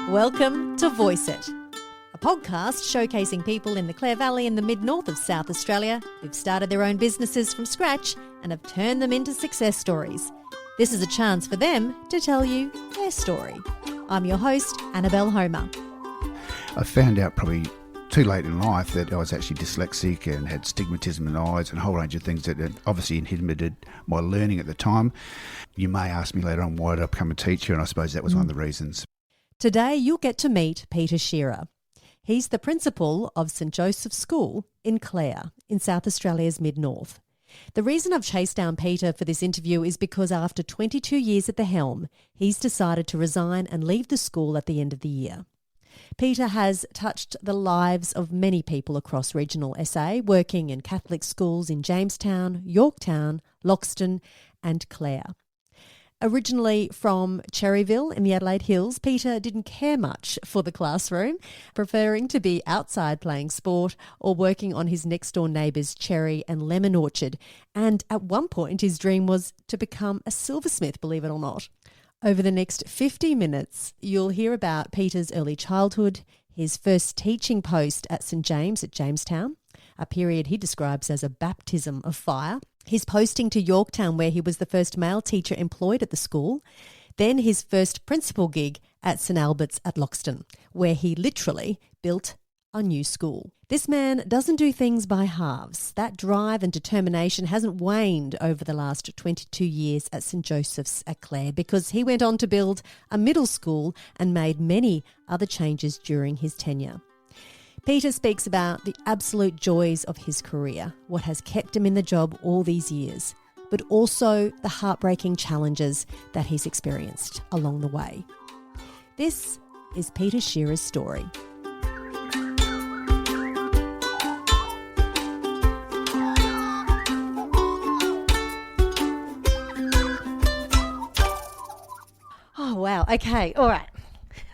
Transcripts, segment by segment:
Welcome to Voice It, a podcast showcasing people in the Clare Valley in the mid-north of South Australia who've started their own businesses from scratch and have turned them into success stories. This is a chance for them to tell you their story. I'm your host, Annabelle Homer. I found out probably too late in life that I was actually dyslexic and had stigmatism in the eyes and a whole range of things that had obviously inhibited my learning at the time. You may ask me later on why did I become a teacher, and I suppose that was one of the reasons. Today you'll get to meet Peter Shearer. He's the principal of St Joseph's School in Clare, in South Australia's mid-north. The reason I've chased down Peter for this interview is because after 22 years at the helm, he's decided to resign and leave the school at the end of the year. Peter has touched the lives of many people across regional SA, working in Catholic schools in Jamestown, Yorketown, Loxton and Clare. Originally from Cherryville in the Adelaide Hills, Peter didn't care much for the classroom, preferring to be outside playing sport or working on his next-door neighbour's cherry and lemon orchard. And at one point, his dream was to become a silversmith, believe it or not. Over the next 50 minutes, you'll hear about Peter's early childhood, his first teaching post at St James at Jamestown, a period he describes as a baptism of fire, his posting to Yorketown where he was the first male teacher employed at the school, then his first principal gig at St Albert's at Loxton, where he literally built a new school. This man doesn't do things by halves. That drive and determination hasn't waned over the last 22 years at St Joseph's at Clare, because he went on to build a middle school and made many other changes during his tenure. Peter speaks about the absolute joys of his career, what has kept him in the job all these years, but also the heartbreaking challenges that he's experienced along the way. This is Peter Shearer's story. Oh, wow. Okay. All right.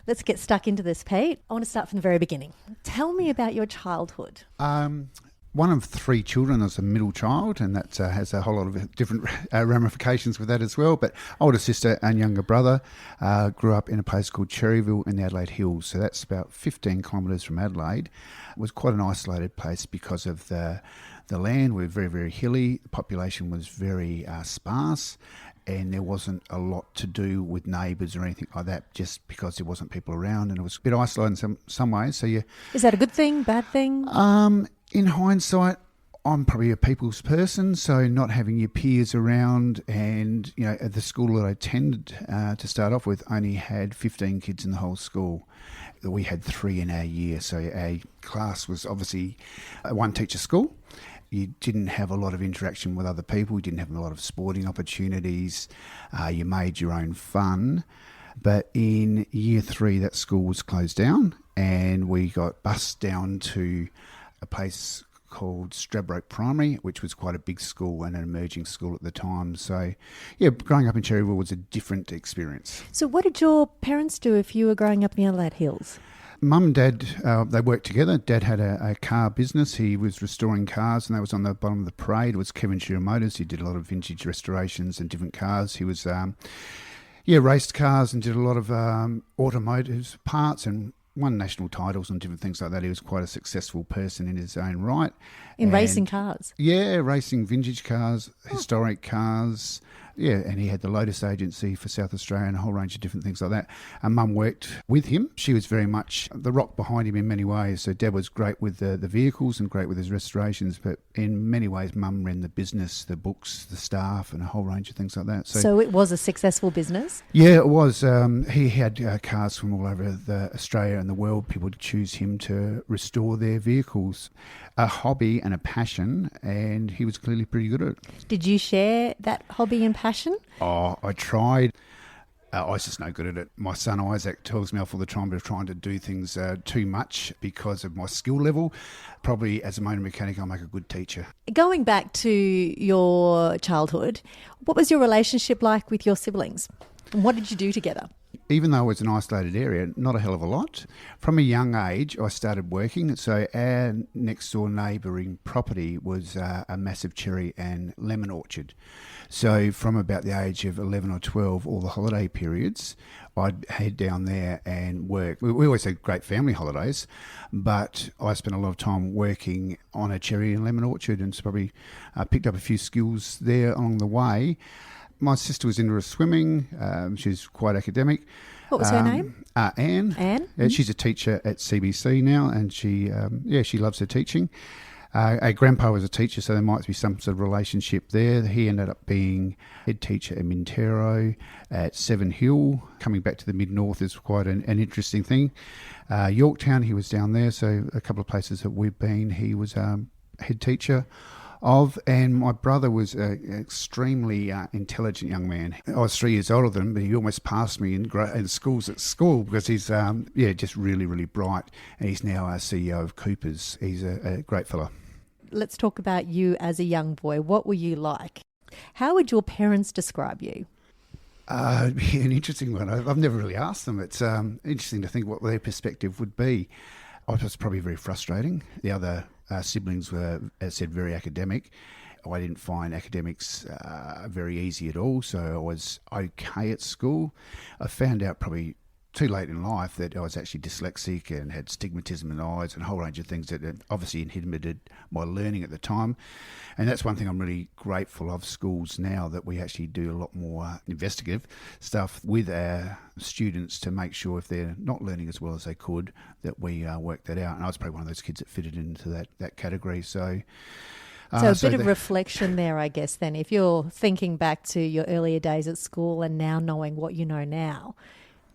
Let's get stuck into this, Pete. I want to start from the very beginning. Tell me about your childhood. One of three children. I was a middle child, and that has a whole lot of different ramifications with that as well. But older sister and younger brother grew up in a place called Cherryville in the Adelaide Hills. So that's about 15 kilometres from Adelaide. It was quite an isolated place because of the land. We were very, very hilly. The population was very sparse. And there wasn't a lot to do with neighbours or anything like that, just because there wasn't people around, and it was a bit isolated in some ways. So is that a good thing, bad thing? In hindsight, I'm probably a people's person, so not having your peers around, and at the school that I attended to start off with only had 15 kids in the whole school. We had 3 in our year, so our class was obviously a one-teacher school. You didn't have a lot of interaction with other people. You didn't have a lot of sporting opportunities. You made your own fun. But in year 3, that school was closed down, and we got bused down to a place called Stradbroke Primary, which was quite a big school and an emerging school at the time. So, growing up in Cherryville was a different experience. So what did your parents do if you were growing up in the Adelaide Hills? Mum and Dad, they worked together. Dad had a car business. He was restoring cars, and that was on the bottom of the parade. It was Kevin Shearer Motors. He did a lot of vintage restorations and different cars. He was, raced cars and did a lot of automotive parts and won national titles and different things like that. He was quite a successful person in his own right. Racing cars? Yeah, racing vintage cars, historic cars. Yeah, and he had the Lotus agency for South Australia and a whole range of different things like that. And Mum worked with him. She was very much the rock behind him in many ways. So Dad was great with the vehicles and great with his restorations, but in many ways Mum ran the business, the books, the staff and a whole range of things like that. So it was a successful business? Yeah, it was. He had cars from all over Australia and the world. People would choose him to restore their vehicles. A hobby and a passion, and he was clearly pretty good at it. Did you share that hobby and passion? Oh, I tried. I was just no good at it. My son Isaac tells me off all the time about trying to do things too much because of my skill level. Probably as a motor mechanic, I'll make a good teacher. Going back to your childhood, what was your relationship like with your siblings? And what did you do together? Even though it was an isolated area, not a hell of a lot. From a young age, I started working. So our next door neighbouring property was a massive cherry and lemon orchard. So from about the age of 11 or 12, all the holiday periods, I'd head down there and work. We always had great family holidays, but I spent a lot of time working on a cherry and lemon orchard, and probably picked up a few skills there along the way. My sister was into swimming. She's quite academic. What was her name? Anne. Anne? Yeah, she's a teacher at CBC now, and she loves her teaching. Our grandpa was a teacher, so there might be some sort of relationship there. He ended up being head teacher at Mintero, at Seven Hill. Coming back to the mid-north is quite an interesting thing. Yorketown, he was down there, so a couple of places that we've been, he was head teacher of. And my brother was an extremely intelligent young man. I was 3 years older than him, but he almost passed me in schools at school because he's just really, really bright. And he's now our CEO of Coopers. He's a great fella. Let's talk about you as a young boy. What were you like? How would your parents describe you? An interesting one. I've never really asked them. It's interesting to think what their perspective would be. I was probably very frustrating. The other siblings were, as I said, very academic. I didn't find academics very easy at all, so I was okay at school. I found out probably too late in life that I was actually dyslexic and had stigmatism in the eyes and a whole range of things that obviously inhibited my learning at the time. And that's one thing I'm really grateful of schools now, that we actually do a lot more investigative stuff with our students to make sure if they're not learning as well as they could, that we work that out. And I was probably one of those kids that fitted into that category. So a bit of reflection there, I guess, then. If you're thinking back to your earlier days at school and now knowing what you know now,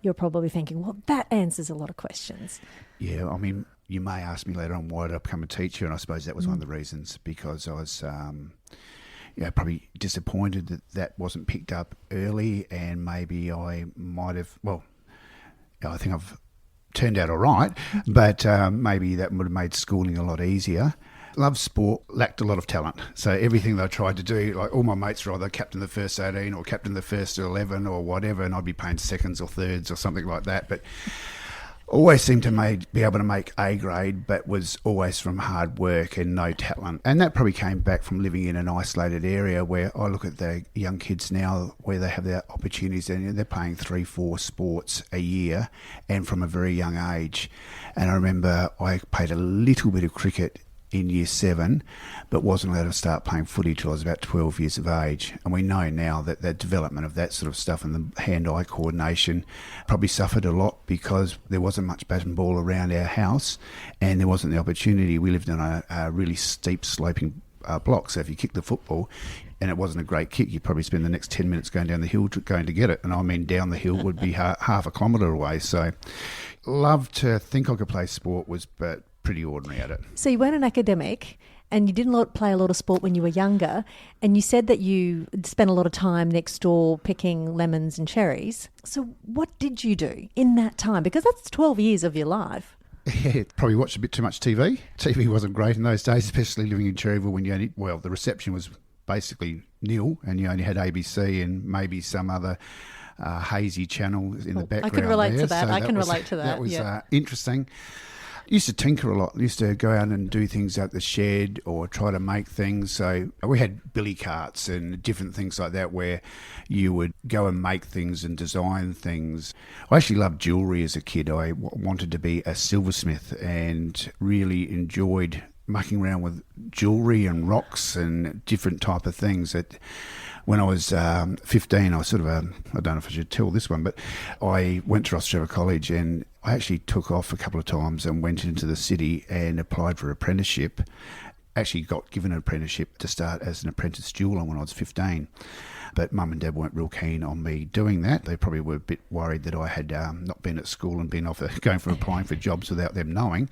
you're probably thinking, well, that answers a lot of questions. Yeah, I mean, you may ask me later on why did I become a teacher, and I suppose that was one of the reasons, because I was probably disappointed that wasn't picked up early, and maybe I might have, I think I've turned out all right, but maybe that would have made schooling a lot easier. Loved sport, lacked a lot of talent. So everything that I tried to do, like all my mates were either captain the first 18 or captain the first 11 or whatever, and I'd be playing seconds or thirds or something like that. But always seemed to be able to make A grade, but was always from hard work and no talent. And that probably came back from living in an isolated area, where I look at the young kids now where they have their opportunities and they're playing 3-4 sports a year and from a very young age. And I remember I played a little bit of cricket in year 7, but wasn't allowed to start playing footy till I was about 12 years of age. And we know now that the development of that sort of stuff and the hand-eye coordination probably suffered a lot because there wasn't much bat and ball around our house, and there wasn't the opportunity. We lived in a really steep sloping block, so if you kicked the football and it wasn't a great kick, you'd probably spend the next 10 minutes going down the hill going to get it. And I mean, down the hill would be half a kilometre away. So loved to think I could play sport, but pretty ordinary at it. So you weren't an academic, and you didn't play a lot of sport when you were younger, and you said that you spent a lot of time next door picking lemons and cherries. So what did you do in that time? Because that's 12 years of your life. Yeah, probably watched a bit too much TV. TV wasn't great in those days, especially living in Cherryville when the reception was basically nil, and you only had ABC and maybe some other hazy channel in the background. I can relate there. to that. So I can relate to that. That was interesting. Used to tinker a lot. Used to go out and do things at the shed or try to make things. So we had billy carts and different things like that where you would go and make things and design things. I actually loved jewellery as a kid. I wanted to be a silversmith and really enjoyed mucking around with jewellery and rocks and different type of things. That when I was 15, I was sort of I don't know if I should tell this one, but I went to Ross Trevor College, and I actually took off a couple of times and went into the city and applied for an apprenticeship. Actually got given an apprenticeship to start as an apprentice jeweller when I was 15. But Mum and Dad weren't real keen on me doing that. They probably were a bit worried that I had not been at school and been off going for applying for jobs without them knowing.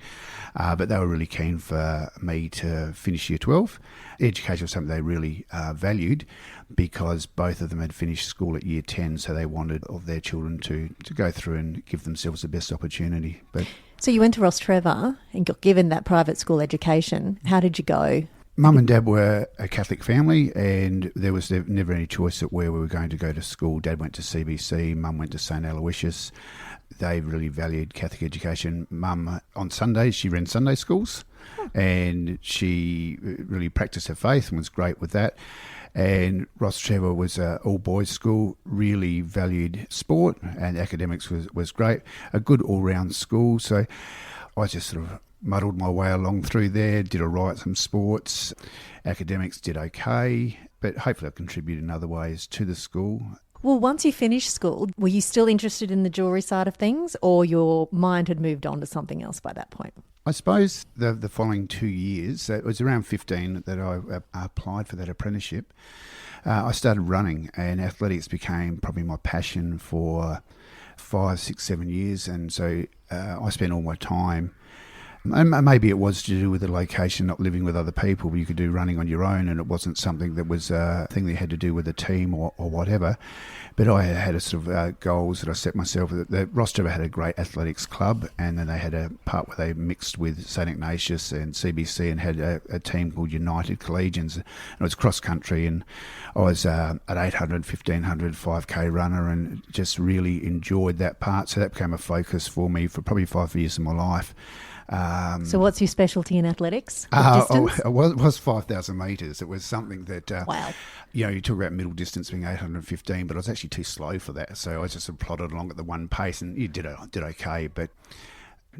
But they were really keen for me to finish year 12. Education was something they really valued, because both of them had finished school at year 10, so they wanted of their children to go through and give themselves the best opportunity. But so you went to Ross Trevor and got given that private school education. How did you go? Mum and Dad were a Catholic family, and there was never any choice at where we were going to go to school. Dad went to CBC, Mum went to St Aloysius. They really valued Catholic education. Mum, on Sundays, she ran Sunday schools, and she really practiced her faith and was great with that. And Ross Trevor was an all-boys school, really valued sport, and academics was great. A good all-round school, so I just sort of muddled my way along through there, did all right, some sports. Academics did okay, but hopefully I've contributed in other ways to the school. Well, once you finished school, were you still interested in the jewellery side of things, or your mind had moved on to something else by that point? I suppose the following 2 years, it was around 15 that I applied for that apprenticeship. I started running, and athletics became probably my passion for 5, 6, 7 years, and so I spent all my time. And maybe it was to do with the location, not living with other people, but you could do running on your own, and it wasn't something that was a thing that you had to do with a team or whatever. But I had a sort of goals that I set myself. The Rostover had a great athletics club, and then they had a part where they mixed with St Ignatius and CBC and had a team called United Collegians. And it was cross-country, and I was an 800, 1500, 5K runner and just really enjoyed that part. So that became a focus for me for probably 5 years of my life. So what's your specialty in athletics? It was 5,000 metres. It was something that, wow. You talk about middle distance being 815, but I was actually too slow for that. So I just sort of plodded along at the one pace, and you did okay, but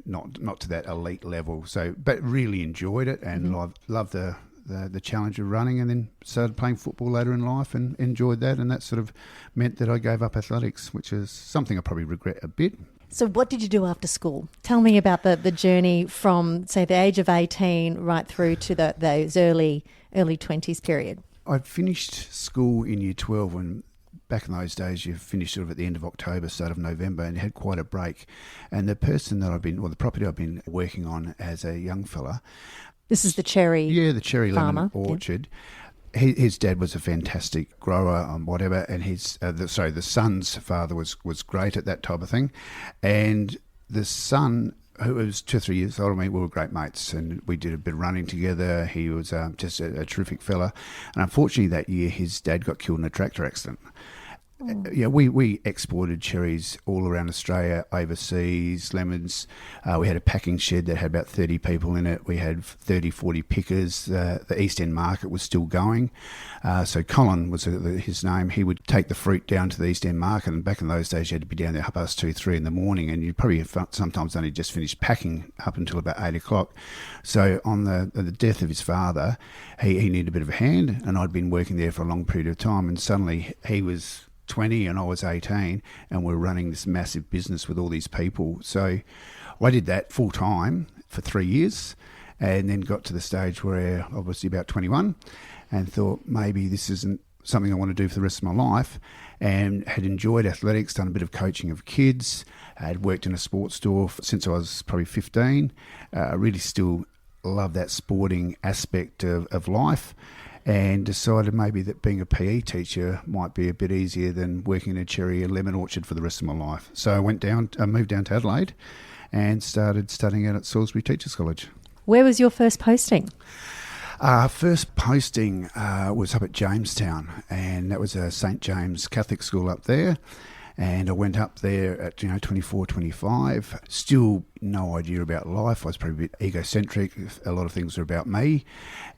not to that elite level. So, but really enjoyed it and loved the challenge of running, and then started playing football later in life and enjoyed that. And that sort of meant that I gave up athletics, which is something I probably regret a bit. So what did you do after school? Tell me about the journey from, say, the age of 18 right through to those early 20s period. I finished school in Year 12, and back in those days you finished sort of at the end of October, start of November, and you had quite a break. And the property I've been working on as a young fella. This is the cherry. Yeah, the cherry farmer. Lemon orchard. Yep. His dad was a fantastic grower and whatever, and the son's father was great at that type of thing, and the son, who was 2 or 3 years older than me, we were great mates, and we did a bit of running together. He was just a terrific fella, and unfortunately that year his dad got killed in a tractor accident. Yeah, we exported cherries all around Australia, overseas, lemons. We had a packing shed that had about 30 people in it. We had 30, 40 pickers. The East End market was still going. So Colin was his name. He would take the fruit down to the East End market, and back in those days you had to be down there 2:30, 3 in the morning, and you'd probably sometimes only just finished packing up until about 8 o'clock. So on the death of his father, he needed a bit of a hand, and I'd been working there for a long period of time, and suddenly he was 20 and I was 18, and we're running this massive business with all these people. So I did that full time for 3 years, and then got to the stage where I was about 21 and thought maybe this isn't something I want to do for the rest of my life, and had enjoyed athletics, done a bit of coaching of kids, had worked in a sports store since I was probably 15. Really still love that sporting aspect of life, and decided maybe that being a PE teacher might be a bit easier than working in a cherry and lemon orchard for the rest of my life. So I moved down to Adelaide and started studying out at Salisbury Teachers College. Where was your first posting? First posting was up at Jamestown, and that was a St James Catholic school up there. And I went up there at 24, 25. Still no idea about life. I was probably a bit egocentric. A lot of things were about me.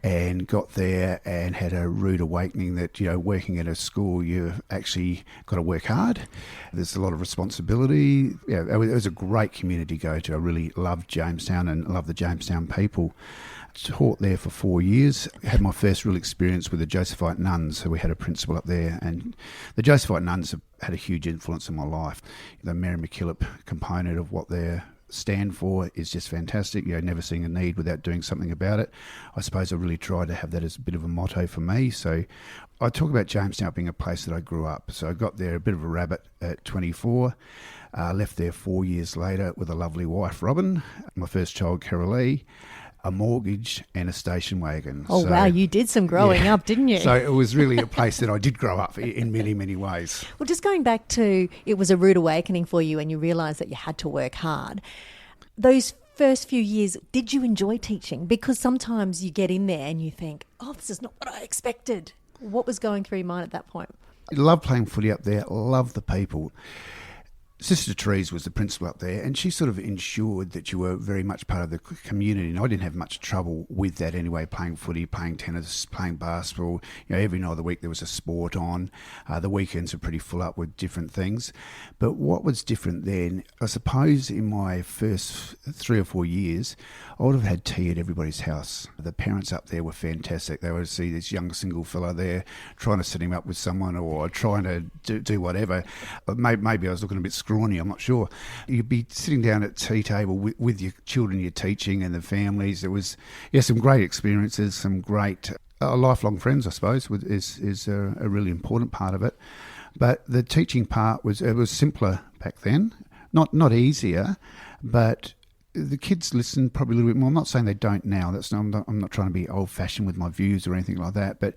And got there and had a rude awakening that, working at a school, you've actually got to work hard. There's a lot of responsibility. Yeah, it was a great community to go to. I really loved Jamestown and loved the Jamestown people. Taught there for 4 years. Had my first real experience with the Josephite nuns. So we had a principal up there, and the Josephite nuns have had a huge influence in my life. The Mary MacKillop component of what they stand for is just fantastic. Never seeing a need without doing something about it. I suppose I really tried to have that as a bit of a motto for me. So I talk about Jamestown being a place that I grew up. So I got there a bit of a rabbit at 24. Left there 4 years later with a lovely wife, Robin, my first child, Carolee, a mortgage and a station wagon. Oh, wow, you did some growing up, didn't you? So it was really a place that I did grow up in many, many ways. Well, just going back to, it was a rude awakening for you and you realised that you had to work hard. Those first few years, did you enjoy teaching? Because sometimes you get in there and you think, oh, this is not what I expected. What was going through your mind at that point? Love playing footy up there, love the people. Sister Therese was the principal up there, and she sort of ensured that you were very much part of the community. And I didn't have much trouble with that anyway, playing footy, playing tennis, playing basketball. Every night of the week there was a sport on. The weekends were pretty full up with different things. But what was different then, I suppose in my first 3 or 4 years, I would have had tea at everybody's house. The parents up there were fantastic. They would see this young single fella there trying to set him up with someone or trying to do whatever. Maybe I was looking a bit scrawny, I'm not sure. You'd be sitting down at tea table with your children you're teaching and the families. There was some great experiences, some great lifelong friends, I suppose, is a really important part of it. But the teaching part was simpler back then, not easier, but the kids listened probably a little bit more. I'm not saying they don't now. I'm not trying to be old-fashioned with my views or anything like that. But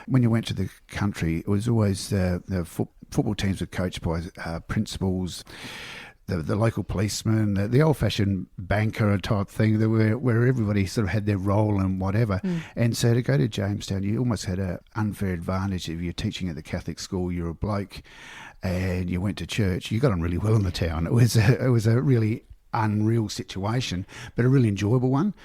when you went to the country, it was always the football teams were coached by principals, the local policeman, the old-fashioned banker type thing, where everybody sort of had their role and whatever. And so to go to Jamestown, you almost had an unfair advantage. If you're teaching at the Catholic school, you're a bloke, and you went to church, you got on really well in the town. It was a really unreal situation, but a really enjoyable one.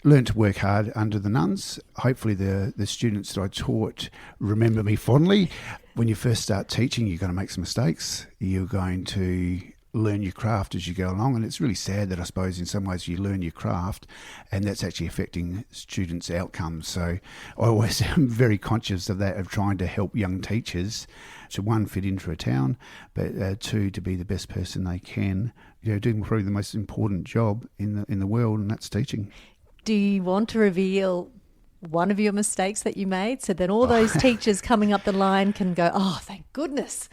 Learned to work hard under the nuns. Hopefully the students that I taught remember me fondly. When you first start teaching, you're going to make some mistakes. You're going to learn your craft as you go along, and it's really sad that I suppose in some ways you learn your craft and that's actually affecting students' outcomes. So I always am very conscious of that, of trying to help young teachers to, one, fit into a town, but two, to be the best person they can, doing probably the most important job in the world, and that's teaching. Do you want to reveal one of your mistakes that you made so that all those teachers coming up the line can go, oh, thank goodness,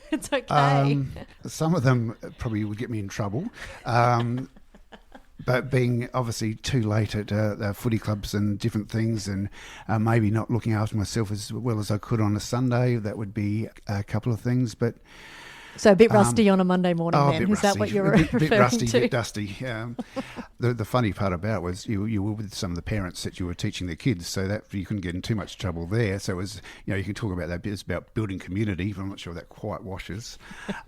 it's okay? Some of them probably would get me in trouble. But being obviously too late at footy clubs and different things, and maybe not looking after myself as well as I could on a Sunday, that would be a couple of things. But so a bit rusty on a Monday morning then? Is rusty. That what you're referring bit rusty, to? Bit dusty. The funny part about it was you were with some of the parents that you were teaching the kids, so that you couldn't get in too much trouble there. So it was, you can talk about that, it's about building community, but I'm not sure that quite washes.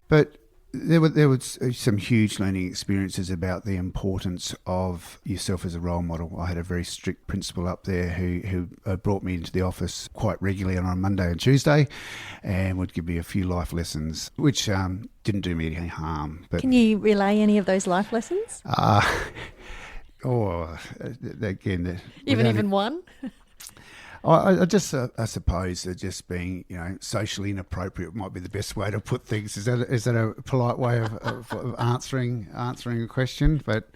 But there was some huge learning experiences about the importance of yourself as a role model. I had a very strict principal up there who brought me into the office quite regularly on a Monday and Tuesday and would give me a few life lessons, which didn't do me any harm. But, can you relay any of those life lessons? Again... Even one? I suppose that just being, socially inappropriate might be the best way to put things. Is that a polite way of answering a question? But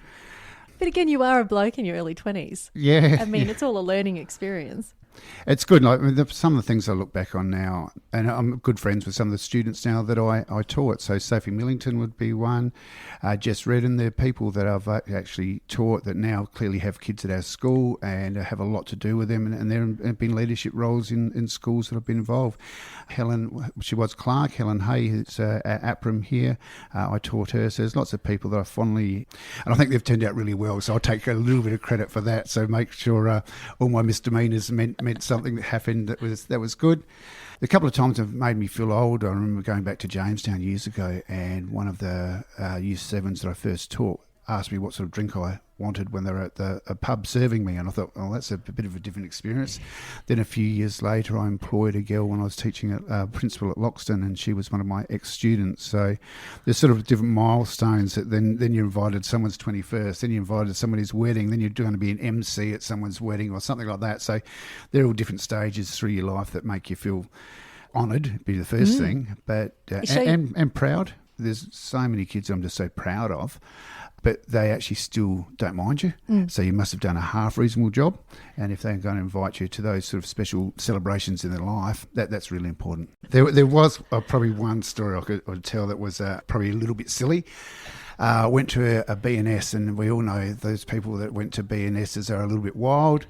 again, you are a bloke in your early 20s. Yeah. I mean, it's all a learning experience. It's good. Some of the things I look back on now, and I'm good friends with some of the students now that I taught. So Sophie Millington would be one. Jess Redden, they're people that I've actually taught that now clearly have kids at our school and have a lot to do with them, and there have been leadership roles in schools that have been involved. Helen, she was Clark. Helen Hay, who's at APRAM here. I taught her. So there's lots of people that I fondly, and I think they've turned out really well. So I'll take a little bit of credit for that. So make sure all my misdemeanours meant something that happened that was good. A couple of times have made me feel old. I remember going back to Jamestown years ago, and one of the Year 7s that I first taught asked me what sort of drink I wanted when they were at a pub serving me, and I thought, oh, that's a bit of a different experience. Then a few years later, I employed a girl when I was teaching at principal at Loxton, and she was one of my ex-students. So there's sort of different milestones that then you're invited to someone's 21st, then you're invited to somebody's wedding, then you're going to be an MC at someone's wedding or something like that. So they're all different stages through your life that make you feel honoured, be the first thing, but and proud. There's so many kids I'm just so proud of, but they actually still don't mind you. So you must have done a half reasonable job. And if they're going to invite you to those sort of special celebrations in their life, that's really important. There was probably one story I could tell that was probably a little bit silly. Went to a BNS, and we all know those people that went to BNSs are a little bit wild.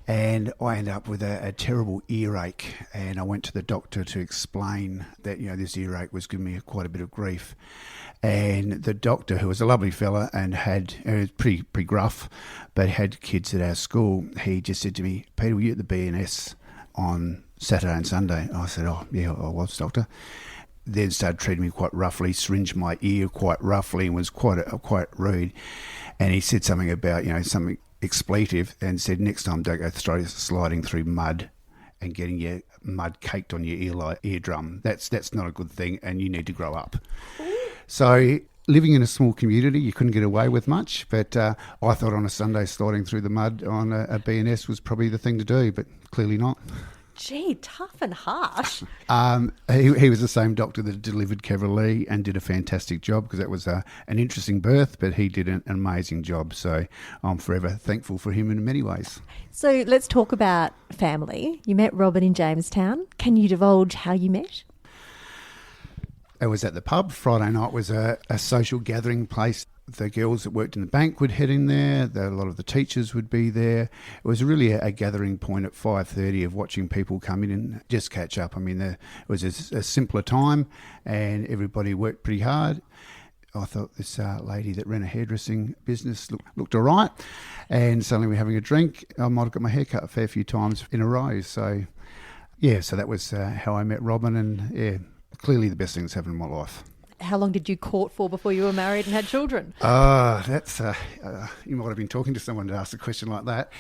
And I ended up with a terrible earache, and I went to the doctor to explain that, this earache was giving me quite a bit of grief. And the doctor, who was a lovely fella and he was pretty gruff, but had kids at our school, he just said to me, "Peter, were you at the B&S on Saturday and Sunday?" I said, "Oh, yeah, I was, doctor." Then started treating me quite roughly, syringed my ear quite roughly, and was quite rude. And he said something about, something expletive, and said, "Next time don't go sliding through mud and getting your mud caked on your eardrum. That's not a good thing, and you need to grow up." So living in a small community, you couldn't get away with much, but I thought on a Sunday sliding through the mud on a B&S was probably the thing to do, but clearly not. Gee, tough and harsh. He was the same doctor that delivered Keverlee and did a fantastic job, because that was an interesting birth, but he did an amazing job. So I'm forever thankful for him in many ways. So let's talk about family. You met Robin in Jamestown. Can you divulge how you met? It was at the pub. Friday night was a social gathering place. The girls that worked in the bank would head in there. A lot of the teachers would be there. It was really a gathering point at 5:30 of watching people come in and just catch up. I mean, it was a simpler time, and everybody worked pretty hard. I thought this lady that ran a hairdressing business looked all right, and suddenly we're having a drink. I might have got my hair cut a fair few times in a row. So, so that was how I met Robin, and clearly the best thing that's happened in my life. How long did you court for before you were married and had children? That's you might have been talking to someone to ask a question like that.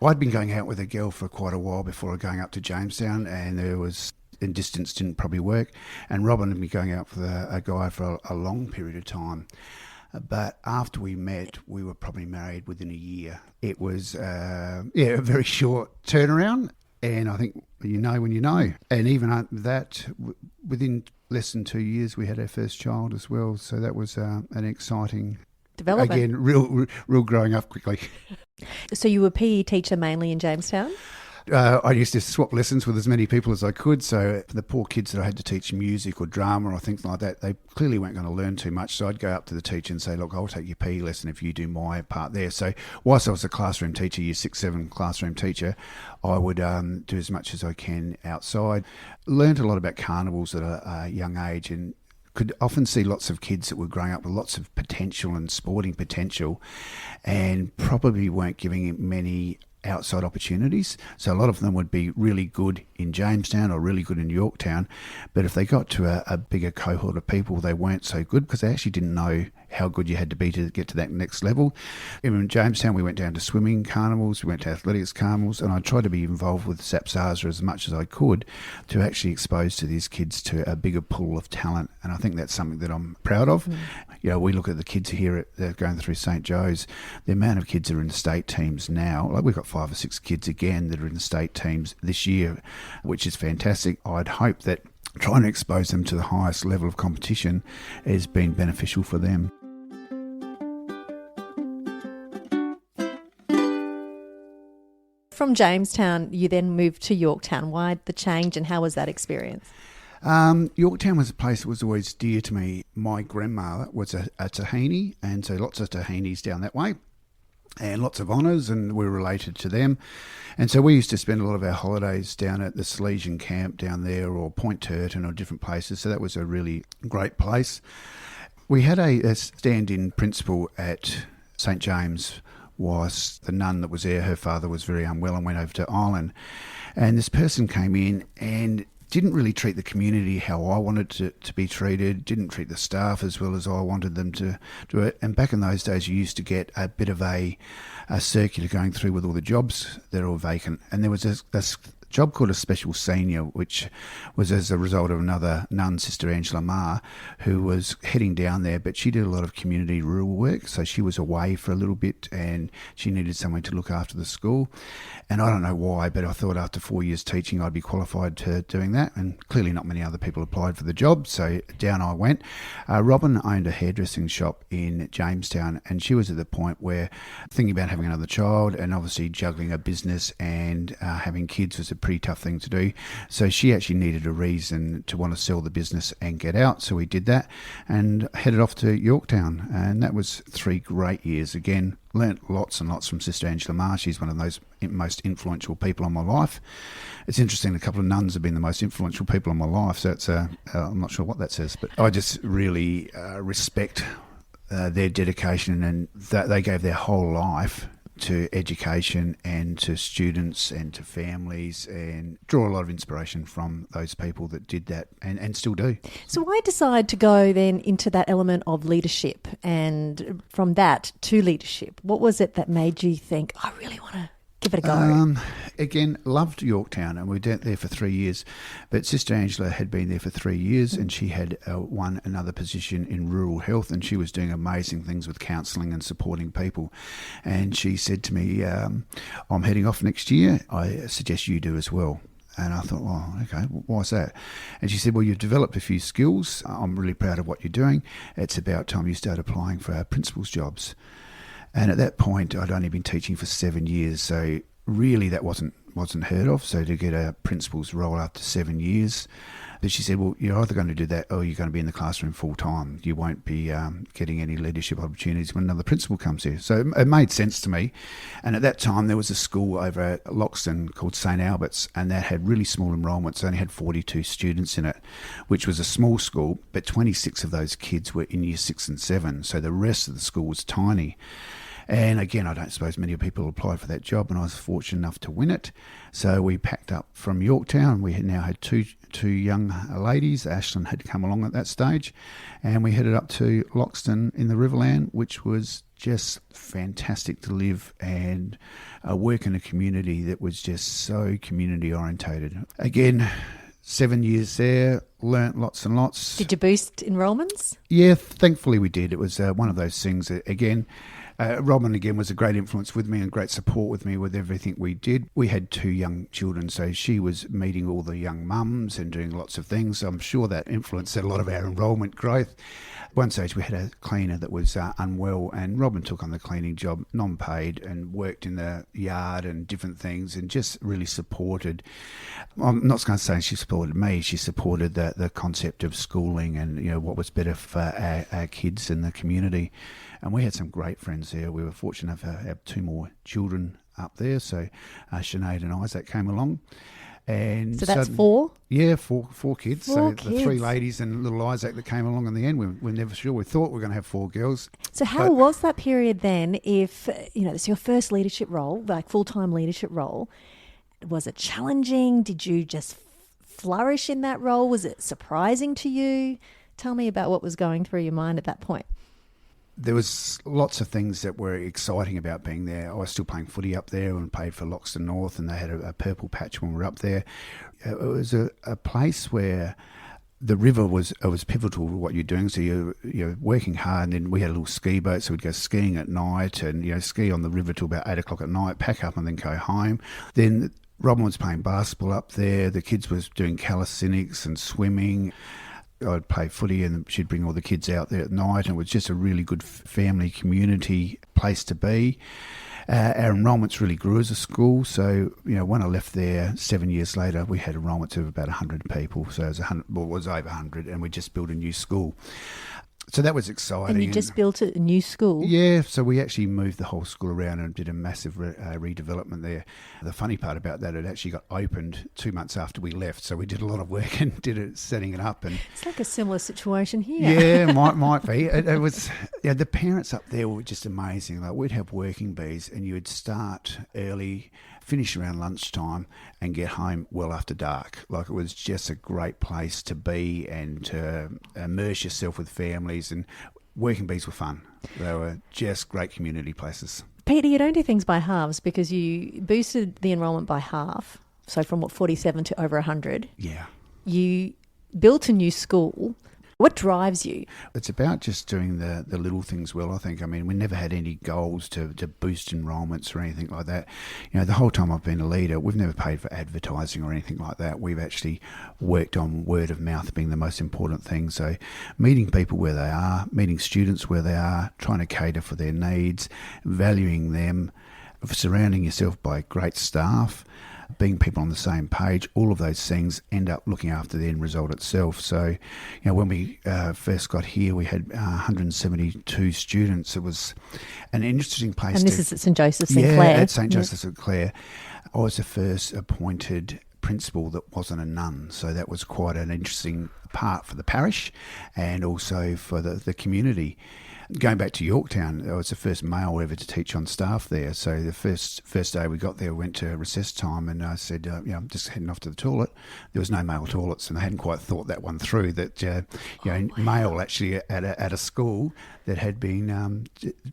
I'd been going out with a girl for quite a while before going up to Jamestown, and distance didn't probably work. And Robin had been going out with a guy for a long period of time. But after we met, we were probably married within a year. It was a very short turnaround. And I think you know when you know. And even after that, within less than 2 years, we had our first child as well. So that was an exciting development. Again, real growing up quickly. So you were a PE teacher mainly in Jamestown? I used to swap lessons with as many people as I could. So for the poor kids that I had to teach music or drama or things like that, they clearly weren't going to learn too much. So I'd go up to the teacher and say, "Look, I'll take your PE lesson if you do my part there." So whilst I was a classroom teacher, year 6, 7 classroom teacher, I would do as much as I can outside. Learned a lot about carnivals at a young age, and could often see lots of kids that were growing up with lots of potential and sporting potential, and probably weren't giving it many outside opportunities. So a lot of them would be really good in Jamestown or really good in Yorketown, but if they got to a bigger cohort of people, they weren't so good because they actually didn't know how good you had to be to get to that next level. In Jamestown, we went down to swimming carnivals, we went to athletics carnivals, and I tried to be involved with SAPSASA as much as I could to actually expose to these kids to a bigger pool of talent, and I think that's something that I'm proud of. We look at the kids here that are going through St. Joe's, the amount of kids that are in the state teams now, like we've got 5 or 6 kids again that are in the state teams this year, which is fantastic. I'd hope that trying to expose them to the highest level of competition has been beneficial for them. From Jamestown, you then moved to Yorktown. Why the change, and how was that experience? Yorktown was a place that was always dear to me. My grandma was a Tahini, and so lots of Tahinis down that way, and lots of honours, and we're related to them. And so we used to spend a lot of our holidays down at the Salesian camp down there, or Point Turton, or different places. So that was a really great place. We had a stand-in principal at St. James. Was the nun that was there. Her father was very unwell and went over to Ireland. And this person came in and didn't really treat the community how I wanted to be treated, didn't treat the staff as well as I wanted them to do it. And back in those days, you used to get a bit of a circular going through with all the jobs that were vacant. And there was this job called a special senior, which was as a result of another nun, Sister Angela Ma, who was heading down there, but she did a lot of community rural work, so she was away for a little bit and she needed someone to look after the school. And I don't know why, but I thought after 4 years teaching I'd be qualified to doing that, and clearly not many other people applied for the job, so down I went. Robin owned a hairdressing shop in Jamestown, and she was at the point where thinking about having another child and obviously juggling a business and having kids was a pretty tough thing to do. So she actually needed a reason to want to sell the business and get out. So we did that and headed off to Yorketown. And that was 3 great years. Again, learnt lots and lots from Sister Angela Marr. She's one of those most influential people in my life. It's interesting, a couple of nuns have been the most influential people in my life. So it's I'm not sure what that says, but I just really respect their dedication, and that they gave their whole life to education and to students and to families, and draw a lot of inspiration from those people that did that and still do. So why decide to go then into that element of leadership, and from that to leadership? What was it that made you think, I really want to give it a go? Again, loved Yorktown, and we were there for 3 years. But Sister Angela had been there for 3 years, and she had won another position in rural health, and she was doing amazing things with counselling and supporting people. And she said to me, I'm heading off next year. I suggest you do as well. And I thought, well, okay, why's that? And she said, well, you've developed a few skills. I'm really proud of what you're doing. It's about time you start applying for our principal's jobs. And at that point, I'd only been teaching for 7 years, so really that wasn't heard of. So to get a principal's role after 7 years, but she said, well, you're either going to do that or you're going to be in the classroom full time. You won't be getting any leadership opportunities when another principal comes here. So it made sense to me. And at that time, there was a school over at Loxton called St Albert's, and that had really small enrolments. It only had 42 students in it, which was a small school, but 26 of those kids were in year 6 and 7. So the rest of the school was tiny. And again, I don't suppose many people applied for that job, and I was fortunate enough to win it. So we packed up from Yorktown. We had now had two young ladies. Ashlyn had come along at that stage, and we headed up to Loxton in the Riverland, which was just fantastic to live and work in a community that was just so community orientated. Again, 7 years there, learnt lots and lots. Did you boost enrolments? Yeah, thankfully we did. It was one of those things that, again, Robin, again, was a great influence with me and great support with me with everything we did. We had 2 young children, so she was meeting all the young mums and doing lots of things. I'm sure that influenced a lot of our enrolment growth. At one stage, we had a cleaner that was unwell, and Robin took on the cleaning job, non-paid, and worked in the yard and different things, and just really supported. I'm not going to say she supported me. She supported the concept of schooling and what was better for our kids in the community. And we had some great friends there. We were fortunate enough to have 2 more children up there. So Sinead and Isaac came along. And so that's 4? Yeah, four kids. 4 kids. The 3 ladies and little Isaac that came along in the end. We're never sure. We thought we were going to have 4 girls. So how was that period then if, it's your first leadership role, like full-time leadership role? Was it challenging? Did you just flourish in that role? Was it surprising to you? Tell me about what was going through your mind at that point. There was lots of things that were exciting about being there. I was still playing footy up there and played for Loxton North, and they had a purple patch when we were up there. It was a place where the river was pivotal to what you're doing. So you're working hard, and then we had a little ski boat, so we'd go skiing at night and ski on the river till about 8 o'clock at night, pack up and then go home. Then Robin was playing basketball up there. The kids was doing calisthenics and swimming. I'd play footy and she'd bring all the kids out there at night, and it was just a really good family community place to be. Our enrolments really grew as a school, so when I left there 7 years later, we had enrolments of about 100 people, so it was over 100, and we just built a new school. So that was exciting. And you just built a new school? Yeah, so we actually moved the whole school around and did a massive redevelopment there. The funny part about that, it actually got opened 2 months after we left, so we did a lot of work and did it, setting it up. And it's like a similar situation here. Yeah, might be. It was. The parents up there were just amazing. Like, we'd have working bees, and you would start early, finish around lunchtime, and get home well after dark. Like, it was just a great place to be and to immerse yourself with families, and working bees were fun. They were just great community places. Peter, you don't do things by halves, because you boosted the enrolment by half, so from 47 to over 100. Yeah. You built a new school. What drives you? It's about just doing the little things well, I think. I mean, we never had any goals to boost enrolments or anything like that. The whole time I've been a leader, we've never paid for advertising or anything like that. We've actually worked on word of mouth being the most important thing. So meeting people where they are, meeting students where they are, trying to cater for their needs, valuing them, surrounding yourself by great staff. being people on the same page, all of those things end up looking after the end result itself. So, when we first got here, we had 172 students. It was an interesting place. And this is at St Joseph's in Clare. Yeah, at St Joseph's at Clare. I was the first appointed principal that wasn't a nun, so that was quite an interesting part for the parish and also for the community. Going back to Yorketown, I was the first male ever to teach on staff there. So the first day we got there, we went to recess time, and I said, I'm just heading off to the toilet. There was no male toilets, and I hadn't quite thought that one through. That male actually at a school that had been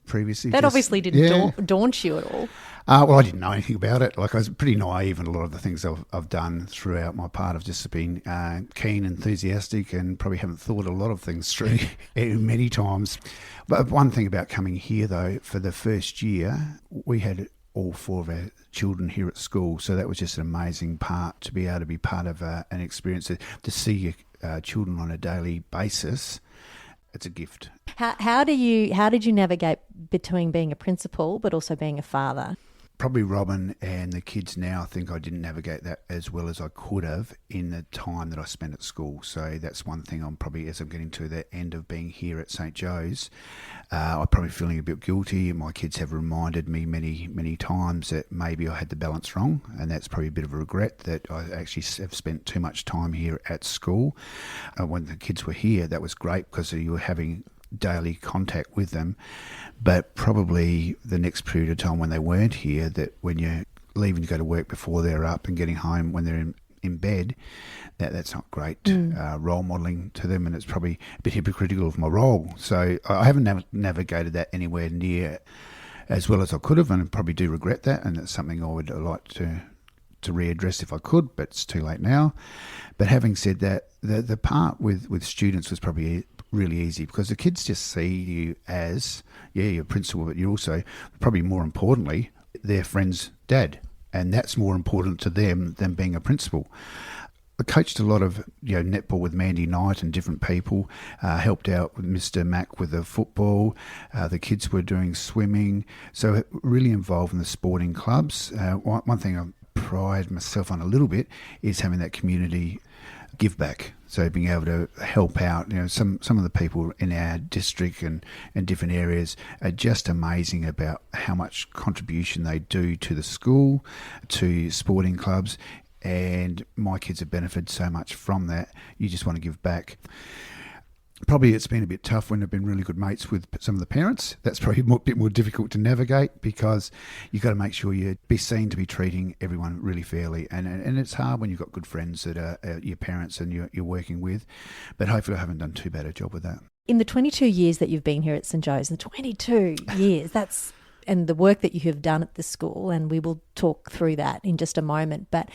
previously. That obviously didn't daunt you at all. Well, I didn't know anything about it. Like, I was pretty naive in a lot of the things I've done throughout my part. I've just been keen, enthusiastic, and probably haven't thought a lot of things through many times. But one thing about coming here, though, for the first year, we had all 4 of our children here at school. So that was just an amazing part to be able to be part of an experience, to see your children on a daily basis. It's a gift. How did you navigate between being a principal but also being a father? Probably Robin and the kids now think I didn't navigate that as well as I could have in the time that I spent at school. So that's one thing I'm probably, as I'm getting to the end of being here at St Joe's, I'm probably feeling a bit guilty. My kids have reminded me many, many times that maybe I had the balance wrong, and that's probably a bit of a regret that I actually have spent too much time here at school. When the kids were here, that was great because you were having daily contact with them, but probably the next period of time when they weren't here, that when you're leaving to go to work before they're up and getting home when they're in bed, that's not great role modelling to them, and it's probably a bit hypocritical of my role. So I haven't navigated that anywhere near as well as I could have, and I probably do regret that, and it's something I would like to readdress if I could, but it's too late now. But having said that, the part with students was probably really easy because the kids just see you as, you're a principal, but you're also, probably more importantly, their friend's dad. And that's more important to them than being a principal. I coached a lot of netball with Mandy Knight and different people, helped out with Mr. Mac with the football. The kids were doing swimming. So really involved in the sporting clubs. One thing I pride myself on a little bit is having that community give back. So being able to help out, some of the people in our district and different areas are just amazing about how much contribution they do to the school, to sporting clubs, and my kids have benefited so much from that. You just want to give back. Probably it's been a bit tough when I've been really good mates with some of the parents. That's probably a bit more difficult to navigate because you've got to make sure you be seen to be treating everyone really fairly. And it's hard when you've got good friends that are your parents and you're working with. But hopefully I haven't done too bad a job with that. In the 22 years that you've been here at St Joe's, the 22 years, and the work that you have done at the school, and we will talk through that in just a moment. But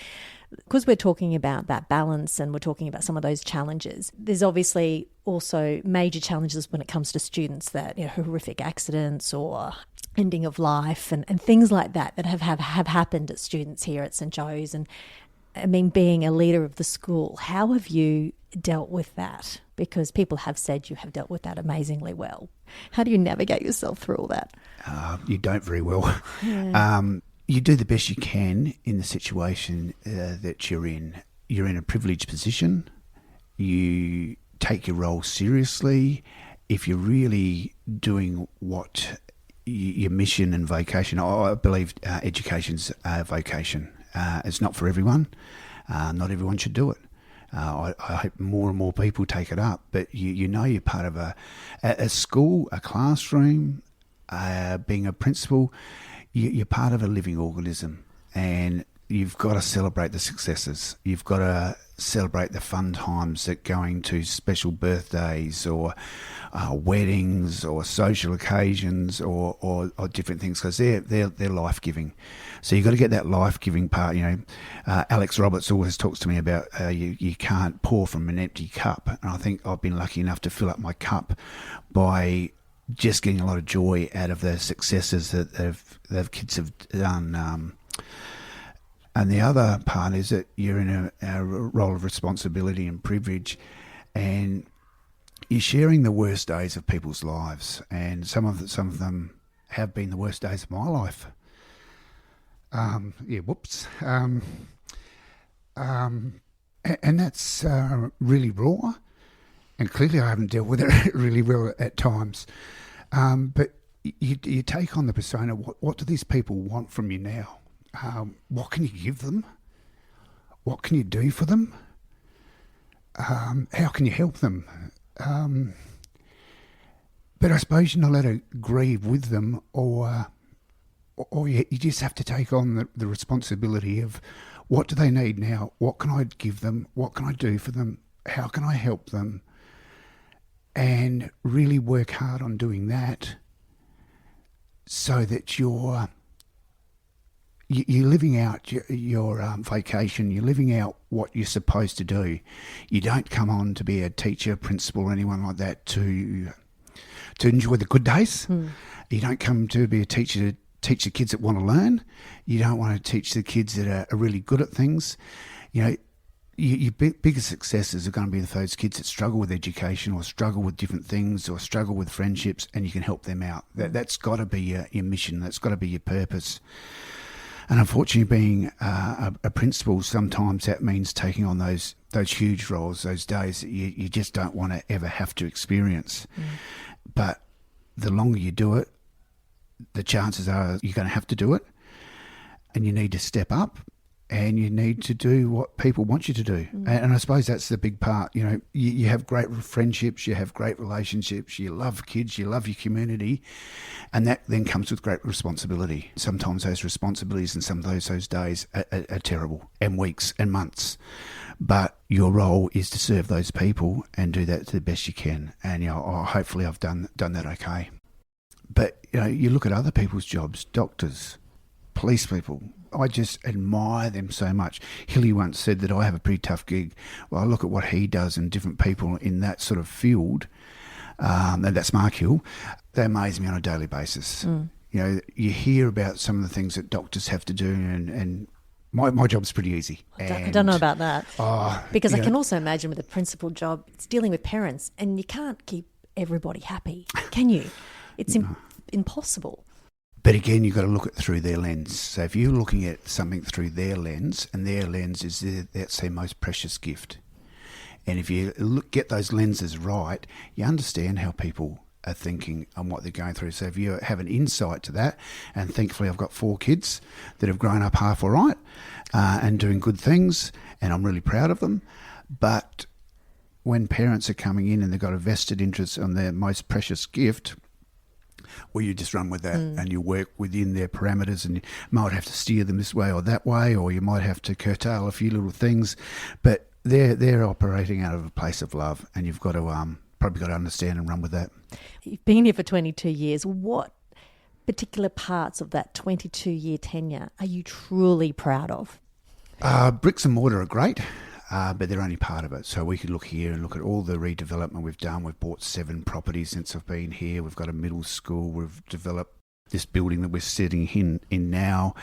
because we're talking about that balance and we're talking about some of those challenges, there's obviously also major challenges when it comes to students that, horrific accidents or ending of life and things like that have happened at students here at St Joe's. And I mean, being a leader of the school, how have you dealt with that? Because people have said you have dealt with that amazingly well. How do you navigate yourself through all that? You don't very well. Yeah. You do the best you can in the situation that you're in. You're in a privileged position. You take your role seriously. If you're really doing what your mission and vocation, I believe education's a vocation. It's not for everyone. Not everyone should do it. I hope more and more people take it up. But you're part of a school, a classroom, being a principal. You're part of a living organism, and you've got to celebrate the successes. You've got to celebrate the fun times that going to special birthdays or weddings or social occasions or different things, because they're life-giving. So you've got to get that life-giving part. Alex Roberts always talks to me about you can't pour from an empty cup, and I think I've been lucky enough to fill up my cup by just getting a lot of joy out of the successes that the kids have done. And the other part is that you're in a role of responsibility and privilege, and you're sharing the worst days of people's lives, and some of them have been the worst days of my life. And that's really raw. And clearly I haven't dealt with it really well at times. But you take on the persona. What do these people want from you now? What can you give them? What can you do for them? How can you help them? But I suppose you're not allowed to grieve with them, or you just have to take on the responsibility of what do they need now? What can I give them? What can I do for them? How can I help them? And really work hard on doing that so that you're living out your vacation, you're living out what you're supposed to do. You don't come on to be a teacher, principal, or anyone like that to enjoy the good days. You don't come to be a teacher to teach the kids that want to learn. You don't want to teach the kids that are really good at things. You know, your biggest successes are going to be those kids that struggle with education or struggle with different things or struggle with friendships, and you can help them out. That's got to be your mission. That's got to be your purpose. And unfortunately, being a principal, sometimes that means taking on those huge roles, those days that you just don't want to ever have to experience. But the longer you do it, the chances are you're going to have to do it, and you need to step up. And you need to do what people want you to do. And I suppose that's the big part. You know, you have great friendships, you have great relationships, you love kids, you love your community, and that then comes with great responsibility. Sometimes those responsibilities and some of those days are terrible, and weeks and months. But your role is to serve those people and do that to the best you can. And, you know, hopefully I've done that okay. But, you know, you look at other people's jobs, doctors, police people. I just admire them so much. Hilly once said that I have a pretty tough gig. Well, I look at what he does and different people in that sort of field, and that's Mark Hill. They amaze me on a daily basis. You know, you hear about some of the things that doctors have to do, and my job's pretty easy. I don't know about that. Because I can also imagine with a principal job, it's dealing with parents, and you can't keep everybody happy, can you? It's impossible. But again, you've got to look at it through their lens. So if you're looking at something through their lens, and their lens is that's their most precious gift. And if you get those lenses right, you understand how people are thinking and what they're going through. So if you have an insight to that, and thankfully I've got 4 kids that have grown up half all right and doing good things, and I'm really proud of them. But when parents are coming in and they've got a vested interest on their most precious gift, well, you just run with that and you work within their parameters, and you might have to steer them this way or that way, or you might have to curtail a few little things, but they're operating out of a place of love, and you've got to probably got to understand and run with that. You've been here for 22 years. What particular parts of that 22-year tenure are you truly proud of? Bricks and mortar are great. But they're only part of it. So we could look here and look at all the redevelopment we've done. We've bought 7 properties since I've been here. We've got a middle school. We've developed this building that we're sitting in now.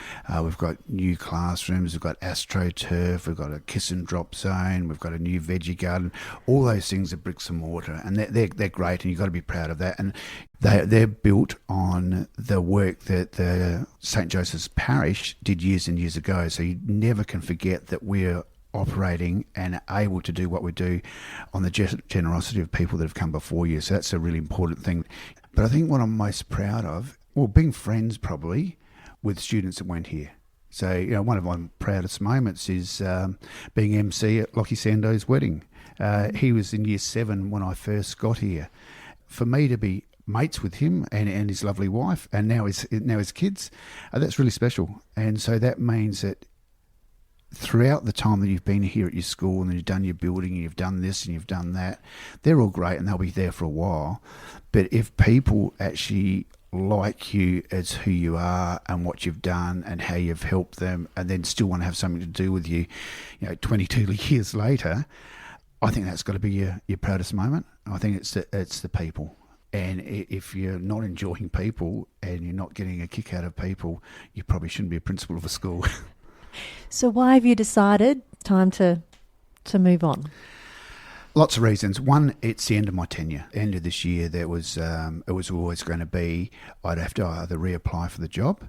We've got new classrooms. We've got AstroTurf. We've got a kiss and drop zone. We've got a new veggie garden. All those things are bricks and mortar, and they're great, and you've got to be proud of that. And they're built on the work that the St. Joseph's Parish did years and years ago. So you never can forget that we're operating and able to do what we do on the generosity of people that have come before you. So that's a really important thing. But I think what I'm most proud of, well, being friends probably with students that went here. So, you know, one of my proudest moments is being MC at Lockie Sando's wedding. He was in year 7 when I first got here. For me to be mates with him and his lovely wife, and now his kids, that's really special. And so that means that throughout the time that you've been here at your school and you've done your building and you've done this and you've done that, they're all great and they'll be there for a while. But if people actually like you as who you are and what you've done and how you've helped them, and then still want to have something to do with you, 22 years later, I think that's got to be your proudest moment. I think it's the people. And if you're not enjoying people and you're not getting a kick out of people, you probably shouldn't be a principal of a school. So why have you decided time to move on? Lots of reasons. One, it's the end of my tenure. End of this year, it was always going to be I'd have to either reapply for the job,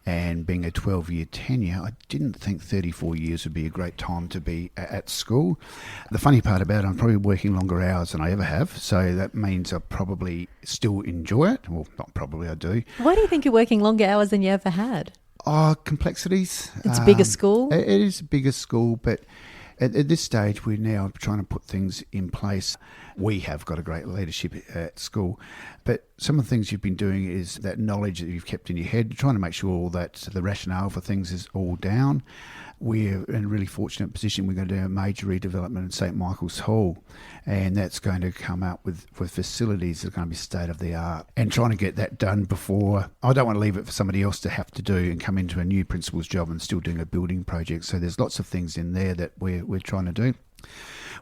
And being a 12-year tenure, I didn't think 34 years would be a great time to be at school. The funny part about it, I'm probably working longer hours than I ever have, so that means I probably still enjoy it. Well, not probably, I do. Why do you think you're working longer hours than you ever had? Oh, complexities. It's a bigger school? It is a bigger school, but at this stage, we're now trying to put things in place. We have got a great leadership at school, but some of the things you've been doing is that knowledge that you've kept in your head, trying to make sure that the rationale for things is all down. We're in a really fortunate position. We're going to do a major redevelopment in St Michael's Hall, and that's going to come up with facilities that are going to be state-of-the-art, and trying to get that done before. I don't want to leave it for somebody else to have to do and come into a new principal's job and still doing a building project. So there's lots of things in there that we're trying to do.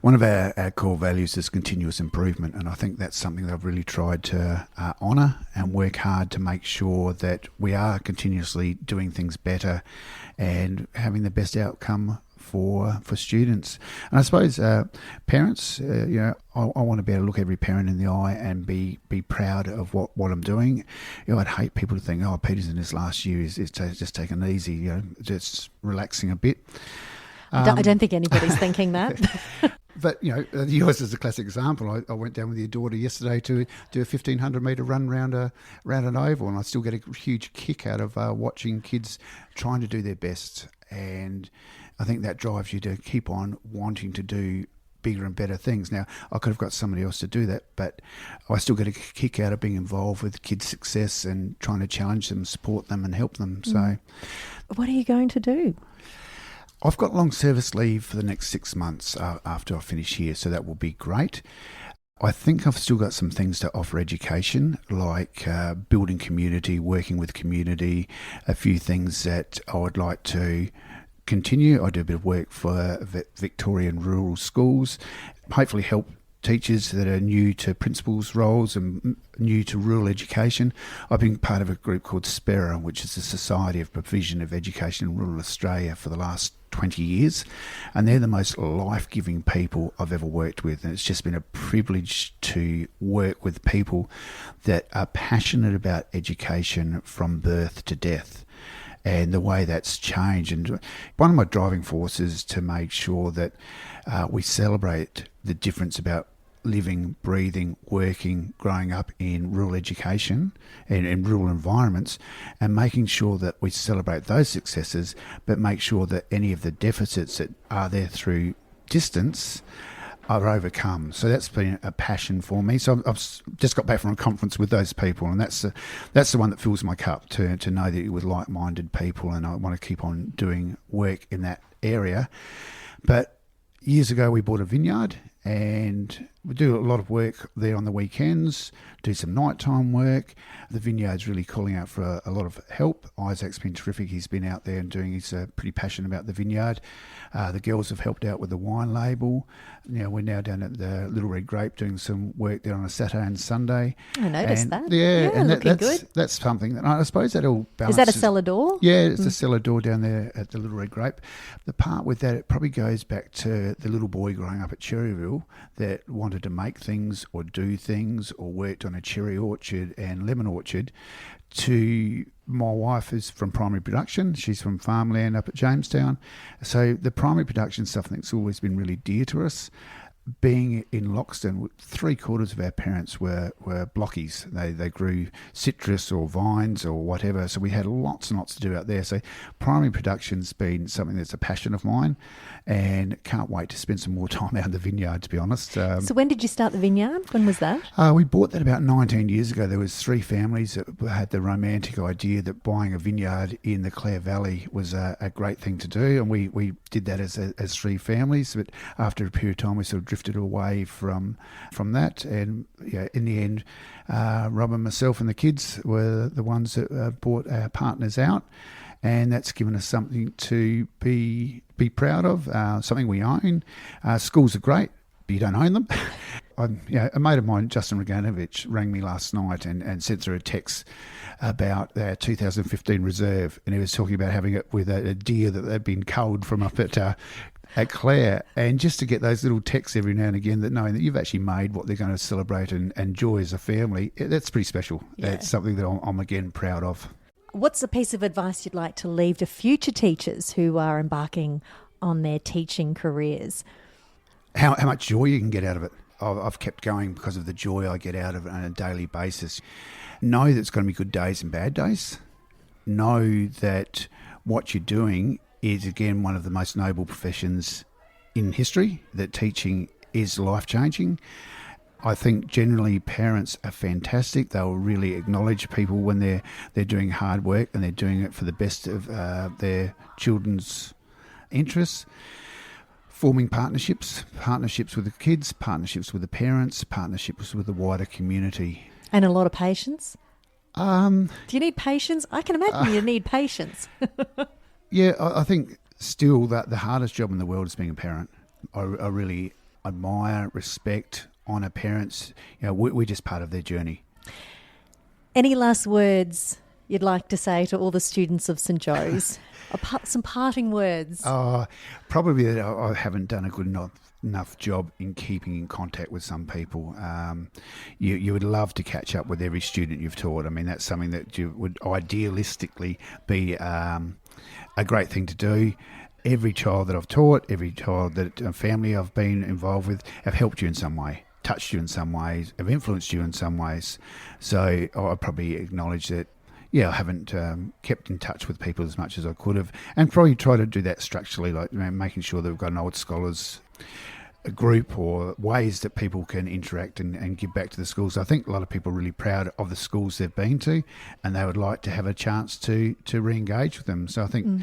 One of our core values is continuous improvement, and I think that's something that I've really tried to honour and work hard to make sure that we are continuously doing things better and having the best outcome for students. And I suppose parents, I want to be able to look every parent in the eye and be proud of what I'm doing. I'd hate people to think, Peter's in his last year is just taking it easy, just relaxing a bit. I don't think anybody's thinking that. But, yours is a classic example. I went down with your daughter yesterday to do a 1,500-metre run round an oval, and I still get a huge kick out of watching kids trying to do their best. And I think that drives you to keep on wanting to do bigger and better things. Now, I could have got somebody else to do that, but I still get a kick out of being involved with kids' success and trying to challenge them, support them and help them. So, what are you going to do? I've got long service leave for the next 6 months after I finish here, so that will be great. I think I've still got some things to offer education, like building community, working with community, a few things that I would like to continue. I do a bit of work for Victorian rural schools, hopefully help teachers that are new to principals roles and new to rural education. I've been part of a group called Shearer, which is the Society of Provision of Education in Rural Australia for the last 20 years, and they're the most life-giving people I've ever worked with, and it's just been a privilege to work with people that are passionate about education from birth to death and the way that's changed. And one of my driving forces is to make sure that we celebrate the difference about living, breathing, working, growing up in rural education and in rural environments, and making sure that we celebrate those successes, but make sure that any of the deficits that are there through distance are overcome. So that's been a passion for me. So I've just got back from a conference with those people, and that's the one that fills my cup, to know that you're with like-minded people, and I want to keep on doing work in that area. But years ago we bought a vineyard, and we do a lot of work there on the weekends, do some nighttime work. The vineyard's really calling out for a lot of help. Isaac's been terrific. He's been out there and he's pretty passionate about the vineyard. The girls have helped out with the wine label. We're now down at the Little Red Grape doing some work there on a Saturday and Sunday. I noticed that. Yeah, and looking good. That's something that I suppose that all balances. Is that a cellar door? Yeah, it's a cellar door down there at the Little Red Grape. The part with that, it probably goes back to the little boy growing up at Cherryville that wanted to make things or do things or worked on a cherry orchard and lemon orchard, to my wife is from primary production. She's from farmland up at Jamestown. So the primary production stuff, I think, has always been really dear to us. Being in Loxton, 3/4 of our parents were blockies. They grew citrus or vines or whatever, so we had lots and lots to do out there. So primary production's been something that's a passion of mine, and can't wait to spend some more time out in the vineyard, to be honest. So when did you start the vineyard? When was that? We bought that about 19 years ago. There was 3 families that had the romantic idea that buying a vineyard in the Clare Valley was a great thing to do, and we did that as 3 families. But after a period of time, we sort of drifted away from that, and in the end, Rob and myself and the kids were the ones that bought our partners out, and that's given us something to be proud of, something we own. Schools are great, but you don't own them. A mate of mine, Justin Reganovich, rang me last night and sent through a text about their 2015 reserve, and he was talking about having it with a deer that they'd been culled from up at Clare, and just to get those little texts every now and again, that knowing that you've actually made what they're going to celebrate and enjoy as a family, that's pretty special. Yeah. It's something that I'm again proud of. What's a piece of advice you'd like to leave to future teachers who are embarking on their teaching careers? How much joy you can get out of it. I've kept going because of the joy I get out of it on a daily basis. Know that it's going to be good days and bad days. Know that what you're doing is, again, one of the most noble professions in history, that teaching is life-changing. I think generally parents are fantastic. They'll really acknowledge people when they're doing hard work and they're doing it for the best of their children's interests. Forming partnerships with the kids, partnerships with the parents, partnerships with the wider community. And a lot of patience? Do you need patience? I can imagine you need patience. Yeah, I think still that the hardest job in the world is being a parent. I really admire, respect, honour parents. You know, we're just part of their journey. Any last words you'd like to say to all the students of St Joe's? Some parting words. Probably that I haven't done a good enough job in keeping in contact with some people. You would love to catch up with every student you've taught. I mean, that's something that you would idealistically be a great thing to do. Every child that I've taught, every child that family I've been involved with have helped you in some way, touched you in some ways, have influenced you in some ways. So I probably acknowledge that. Yeah, I haven't kept in touch with people as much as I could have, and probably try to do that structurally, like making sure that we've got an old scholars group or ways that people can interact and give back to the schools. I think a lot of people are really proud of the schools they've been to, and they would like to have a chance to re-engage with them. So I think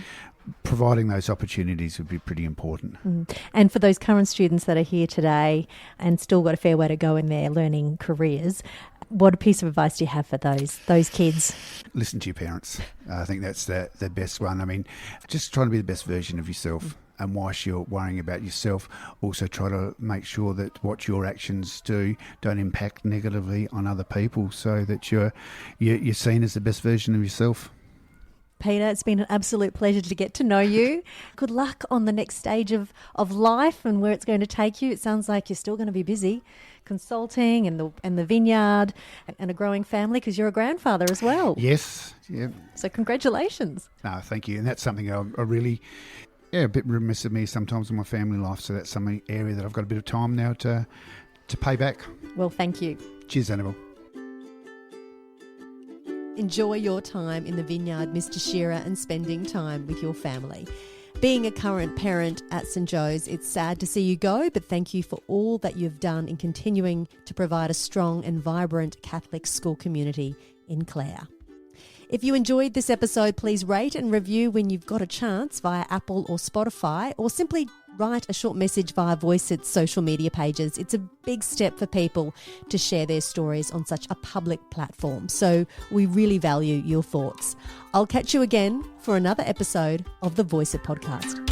providing those opportunities would be pretty important. And for those current students that are here today and still got a fair way to go in their learning careers, what piece of advice do you have for those kids? Listen to your parents. I think that's the best one. I mean, just trying to be the best version of yourself. And whilst you're worrying about yourself, also try to make sure that what your actions do don't impact negatively on other people, so that you're seen as the best version of yourself. Peter, it's been an absolute pleasure to get to know you. Good luck on the next stage of life and where it's going to take you. It sounds like you're still going to be busy consulting and the vineyard and a growing family, because you're a grandfather as well. Yes. Yeah. So congratulations. No, thank you. And that's something I really, a bit remiss of me sometimes in my family life. So that's some area that I've got a bit of time now to pay back. Well, thank you. Cheers, Annabelle. Enjoy your time in the vineyard, Mr. Shearer, and spending time with your family. Being a current parent at St Joe's, it's sad to see you go, but thank you for all that you've done in continuing to provide a strong and vibrant Catholic school community in Clare. If you enjoyed this episode, please rate and review when you've got a chance via Apple or Spotify, or simply write a short message via VoiceIt's social media pages. It's a big step for people to share their stories on such a public platform, so we really value your thoughts. I'll catch you again for another episode of the Voice It podcast.